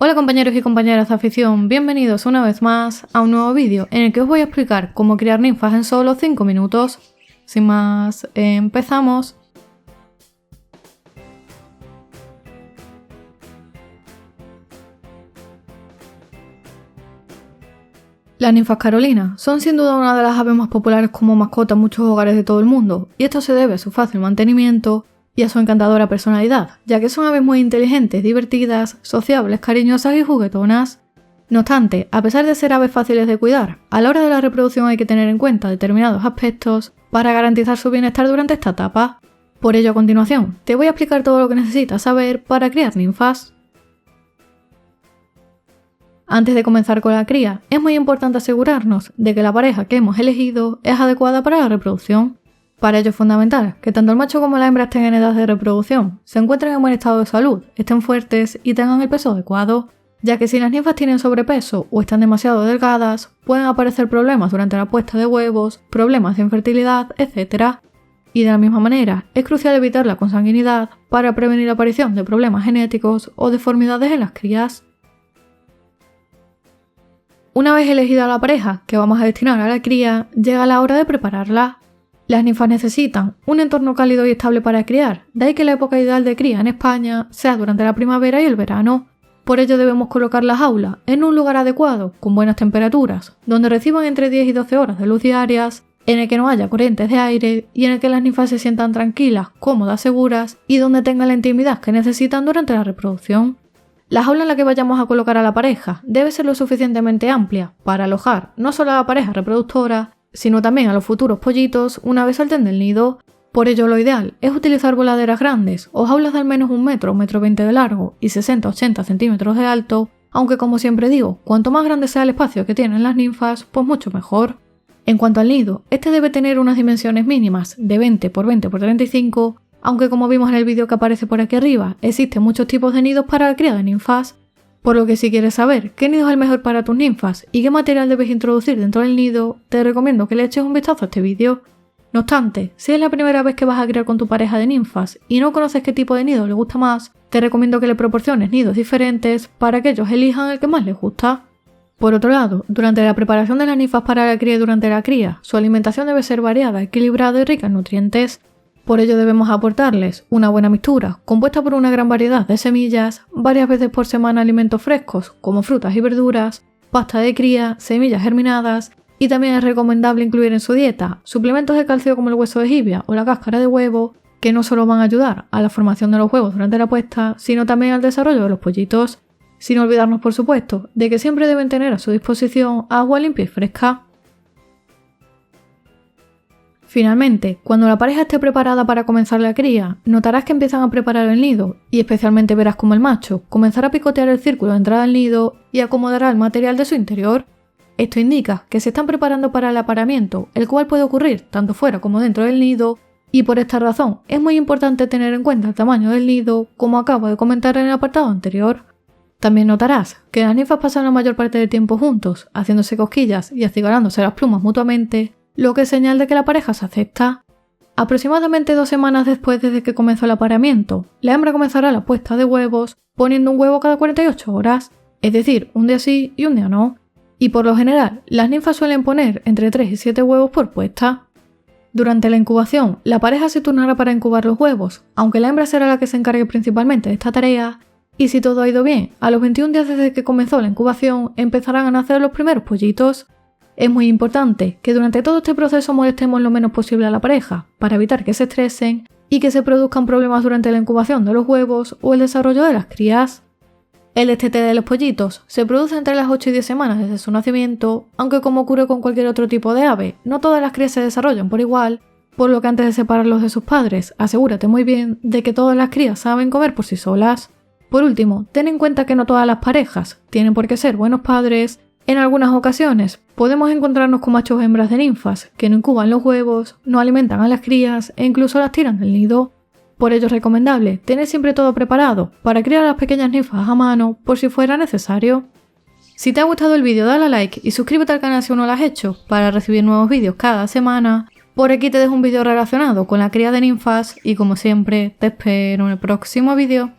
Hola compañeros y compañeras de afición, bienvenidos una vez más a un nuevo vídeo en el que os voy a explicar cómo criar ninfas en solo 5 minutos. Sin más, empezamos. Las ninfas carolinas son sin duda una de las aves más populares como mascota en muchos hogares de todo el mundo, y esto se debe a su fácil mantenimiento y a su encantadora personalidad, ya que son aves muy inteligentes, divertidas, sociables, cariñosas y juguetonas. No obstante, a pesar de ser aves fáciles de cuidar, a la hora de la reproducción hay que tener en cuenta determinados aspectos para garantizar su bienestar durante esta etapa. Por ello, a continuación, te voy a explicar todo lo que necesitas saber para criar ninfas. Antes de comenzar con la cría, es muy importante asegurarnos de que la pareja que hemos elegido es adecuada para la reproducción. Para ello es fundamental que tanto el macho como la hembra estén en edad de reproducción, se encuentren en buen estado de salud, estén fuertes y tengan el peso adecuado, ya que si las ninfas tienen sobrepeso o están demasiado delgadas, pueden aparecer problemas durante la puesta de huevos, problemas de infertilidad, etc. Y de la misma manera, es crucial evitar la consanguinidad para prevenir la aparición de problemas genéticos o deformidades en las crías. Una vez elegida la pareja que vamos a destinar a la cría, llega la hora de prepararla. Las ninfas necesitan un entorno cálido y estable para criar, de ahí que la época ideal de cría en España sea durante la primavera y el verano. Por ello debemos colocar las jaulas en un lugar adecuado, con buenas temperaturas, donde reciban entre 10 y 12 horas de luz diarias, en el que no haya corrientes de aire y en el que las ninfas se sientan tranquilas, cómodas, seguras y donde tengan la intimidad que necesitan durante la reproducción. La jaula en la que vayamos a colocar a la pareja debe ser lo suficientemente amplia para alojar no solo a la pareja reproductora, sino también a los futuros pollitos una vez salten del nido. Por ello lo ideal es utilizar voladeras grandes o jaulas de al menos 1 metro, 1,20 m de largo y 60-80 centímetros de alto, aunque como siempre digo, cuanto más grande sea el espacio que tienen las ninfas, pues mucho mejor. En cuanto al nido, este debe tener unas dimensiones mínimas de 20 x 20 x 35, aunque como vimos en el vídeo que aparece por aquí arriba, existen muchos tipos de nidos para la cría de ninfas, por lo que si quieres saber qué nido es el mejor para tus ninfas y qué material debes introducir dentro del nido, te recomiendo que le eches un vistazo a este vídeo. No obstante, si es la primera vez que vas a criar con tu pareja de ninfas y no conoces qué tipo de nido le gusta más, te recomiendo que le proporciones nidos diferentes para que ellos elijan el que más les gusta. Por otro lado, durante la preparación de las ninfas para la cría y durante la cría, su alimentación debe ser variada, equilibrada y rica en nutrientes. Por ello debemos aportarles una buena mixtura, compuesta por una gran variedad de semillas, varias veces por semana alimentos frescos, como frutas y verduras, pasta de cría, semillas germinadas, y también es recomendable incluir en su dieta suplementos de calcio como el hueso de jibia o la cáscara de huevo, que no solo van a ayudar a la formación de los huevos durante la puesta, sino también al desarrollo de los pollitos, sin olvidarnos por supuesto de que siempre deben tener a su disposición agua limpia y fresca. Finalmente, cuando la pareja esté preparada para comenzar la cría, notarás que empiezan a preparar el nido y especialmente verás como el macho comenzará a picotear el círculo de entrada al nido y acomodará el material de su interior. Esto indica que se están preparando para el apareamiento, el cual puede ocurrir tanto fuera como dentro del nido, y por esta razón es muy importante tener en cuenta el tamaño del nido, como acabo de comentar en el apartado anterior. También notarás que las ninfas pasan la mayor parte del tiempo juntos, haciéndose cosquillas y acigalándose las plumas mutuamente, lo que es señal de que la pareja se acepta. Aproximadamente 2 semanas después desde que comenzó el apareamiento, la hembra comenzará la puesta de huevos poniendo un huevo cada 48 horas, es decir, un día sí y un día no, y por lo general las ninfas suelen poner entre 3 y 7 huevos por puesta. Durante la incubación, la pareja se turnará para incubar los huevos, aunque la hembra será la que se encargue principalmente de esta tarea, y si todo ha ido bien, a los 21 días desde que comenzó la incubación empezarán a nacer los primeros pollitos. Es muy importante que durante todo este proceso molestemos lo menos posible a la pareja, para evitar que se estresen y que se produzcan problemas durante la incubación de los huevos o el desarrollo de las crías. El destete de los pollitos se produce entre las 8 y 10 semanas desde su nacimiento, aunque como ocurre con cualquier otro tipo de ave, no todas las crías se desarrollan por igual, por lo que antes de separarlos de sus padres, asegúrate muy bien de que todas las crías saben comer por sí solas. Por último, ten en cuenta que no todas las parejas tienen por qué ser buenos padres. En algunas ocasiones podemos encontrarnos con machos o hembras de ninfas que no incuban los huevos, no alimentan a las crías e incluso las tiran del nido. Por ello es recomendable tener siempre todo preparado para criar a las pequeñas ninfas a mano por si fuera necesario. Si te ha gustado el vídeo dale a like y suscríbete al canal si aún no lo has hecho para recibir nuevos vídeos cada semana. Por aquí te dejo un vídeo relacionado con la cría de ninfas y como siempre te espero en el próximo vídeo.